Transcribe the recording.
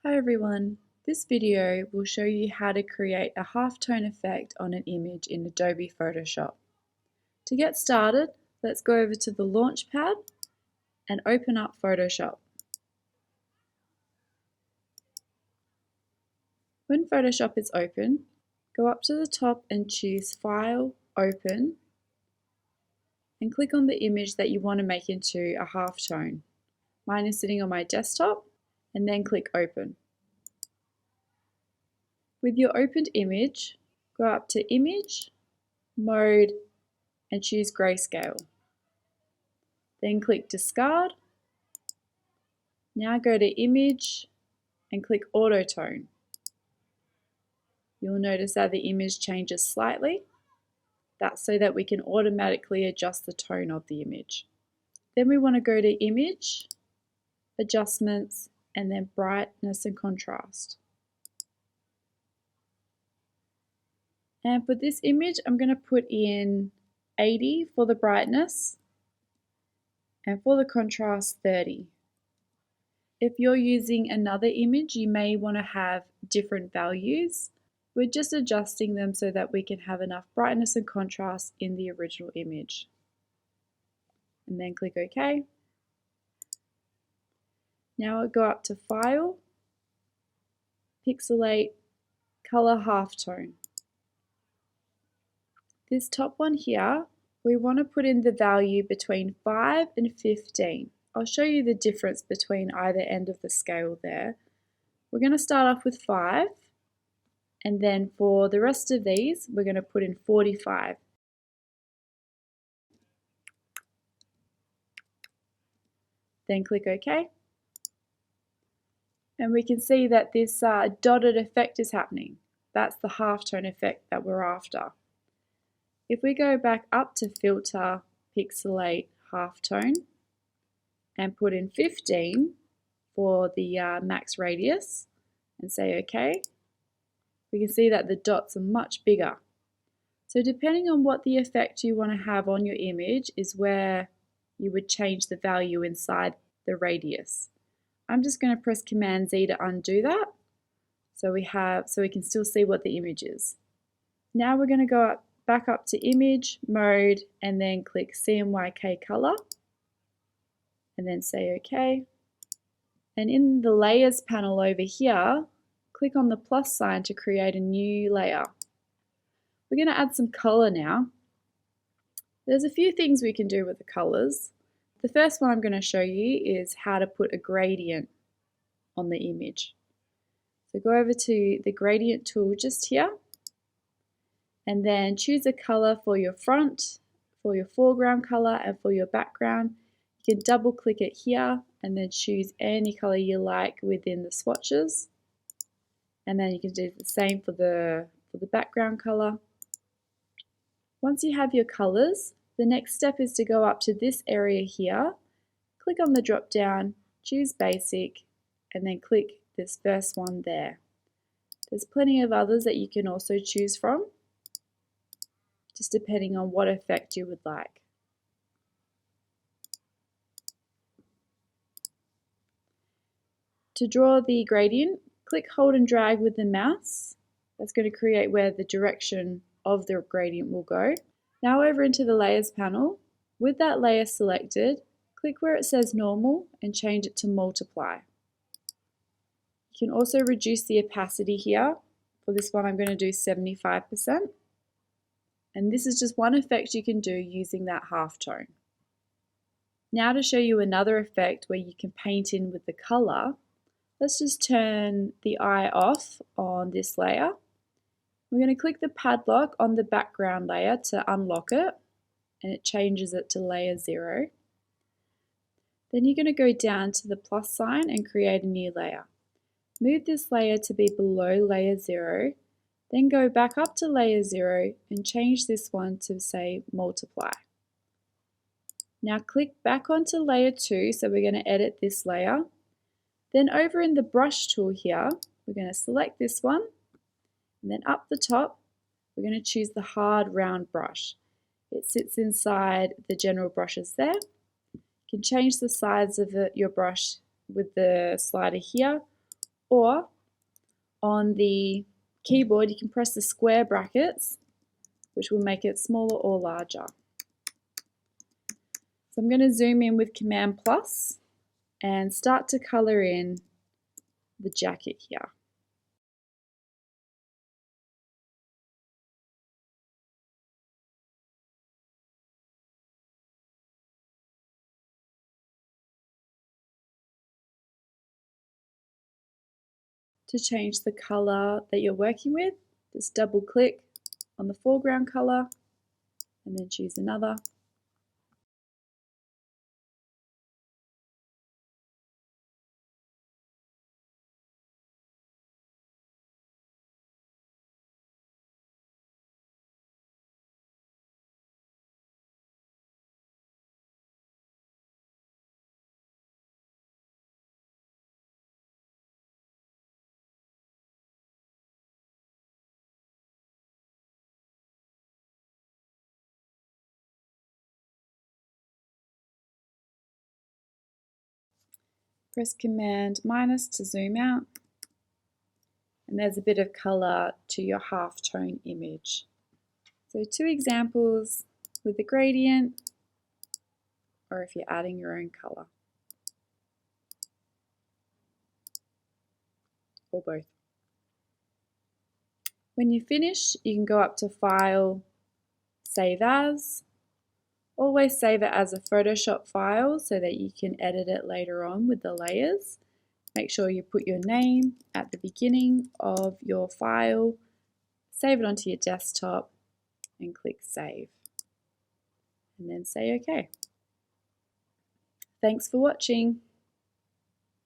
Hi everyone, this video will show you how to create a halftone effect on an image in Adobe Photoshop. To get started, let's go over to the Launchpad and open up Photoshop. When Photoshop is open, go up to the top and choose File, Open, and click on the image that you want to make into a halftone. Mine is sitting on my desktop, and then click Open. With your opened image, go up to Image, Mode, and choose Grayscale. Then click Discard. Now go to Image and click Auto-Tone. You'll notice that the image changes slightly. That's so that we can automatically adjust the tone of the image. Then we want to go to Image, Adjustments, and then Brightness and Contrast. And for this image, I'm going to put in 80 for the brightness, and for the contrast, 30. If you're using another image, you may want to have different values. We're just adjusting them so that we can have enough brightness and contrast in the original image. And then click OK. Now I'll go up to File, Pixelate, Color Halftone. This top one here, we want to put in the value between 5 and 15. I'll show you the difference between either end of the scale there. We're going to start off with 5, and then for the rest of these, we're going to put in 45. Then click OK. And we can see that this dotted effect is happening. That's the halftone effect that we're after. If we go back up to Filter, Pixelate, Halftone, and put in 15 for the max radius, and say OK, we can see that the dots are much bigger. So depending on what the effect you want to have on your image is where you would change the value inside the radius. I'm just going to press Command Z to undo that so we can still see what the image is. Now we're going to go back up to Image, Mode, and then click CMYK Color, and then say OK. And in the Layers panel over here, click on the plus sign to create a new layer. We're going to add some color now. There's a few things we can do with the colors. The first one I'm going to show you is how to put a gradient on the image. So go over to the gradient tool just here, and then choose a color for your front, for your foreground color, and for your background. You can double click it here and then choose any color you like within the swatches. And then you can do the same for the background color. Once you have your colors, the next step is to go up to this area here, click on the drop down, choose Basic, and then click this first one there. There's plenty of others that you can also choose from, just depending on what effect you would like. To draw the gradient, click, hold and drag with the mouse. That's going to create where the direction of the gradient will go. Now over into the Layers panel, with that layer selected, click where it says Normal and change it to Multiply. You can also reduce the opacity here. For this one I'm going to do 75%. And this is just one effect you can do using that halftone. Now to show you another effect where you can paint in with the color, let's just turn the eye off on this layer. We're going to click the padlock on the background layer to unlock it, and it changes it to layer 0. Then you're going to go down to the plus sign and create a new layer. Move this layer to be below layer 0, then go back up to layer 0 and change this one to say Multiply. Now click back onto layer 2, so we're going to edit this layer. Then over in the brush tool here, we're going to select this one, and then up the top, we're going to choose the hard round brush. It sits inside the general brushes there. You can change the size of your brush with the slider here, Or on the keyboard, you can press the square brackets, which will make it smaller or larger. So I'm going to zoom in with Command plus and start to color in the jacket here. To change the color that you're working with, just double click on the foreground color and then choose another. Press Command minus to zoom out, and there's a bit of color to your halftone image. So 2 examples with the gradient, or if you're adding your own color, or both. When you finish, you can go up to File, Save As. Always save it as a Photoshop file so that you can edit it later on with the layers. Make sure you put your name at the beginning of your file, save it onto your desktop, and click Save. And then say OK. Thanks for watching.